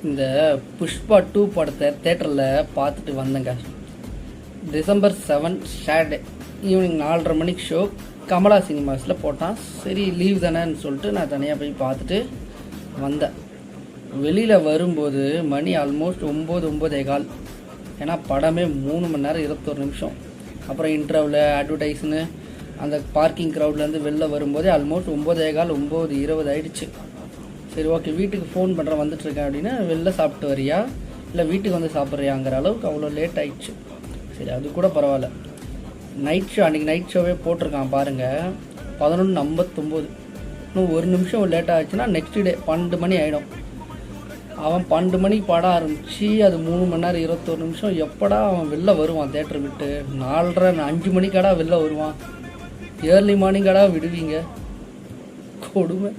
இந்த புஷ்பா 2 படத்தை தேட்டரில் பார்த்துட்டு வந்தேங்க. டிசம்பர் 7 சாட்டர்டே ஈவினிங் 4:30 மணிக்கு ஷோ கமலா சினிமாஸில் போட்டான். சரி லீவ் தானேன்னு சொல்லிட்டு நான் தனியாக போய் பார்த்துட்டு வந்தேன். வெளியில் வரும்போது மணி ஆல்மோஸ்ட் 9-9:15. ஏன்னா படமே 3 மணி நேரம் 21 நிமிஷம். அப்புறம் இன்டர்வல் அட்வர்டைஸ்னு அந்த பார்க்கிங் க்ரௌட்லேருந்து வெளில வரும்போதே ஆல்மோஸ்ட் 9:15 9:20 ஆகிடுச்சு. சரி ஓகே, வீட்டுக்கு ஃபோன் பண்ணுறேன் வந்துட்டுருக்கேன் அப்படின்னா, வெளில சாப்பிட்டு வரியா இல்லை வீட்டுக்கு வந்து சாப்பிட்றியாங்கிற அளவுக்கு அவ்வளோ லேட் ஆகிடுச்சு. சரி அது கூட பரவாயில்ல. நைட் ஷோ அன்றைக்கி நைட் ஷோவே போட்டிருக்கான் பாருங்கள், 11:59. இன்னும் 1 நிமிஷம் லேட் ஆகிடுச்சுன்னா நெக்ஸ்ட் டே 12 மணி ஆகிடும். அவன் 12 மணிக்கு படம் ஆரம்பித்து அது 3 மணி நேரம் 21 நிமிஷம். எப்படா அவன் வெளில வருவான் தேட்டர் விட்டு? 4:30 5 மணிக்காடா வெளில வருவான்? ஏர்லி மார்னிங்காடா விடுவீங்க? கொடுமை.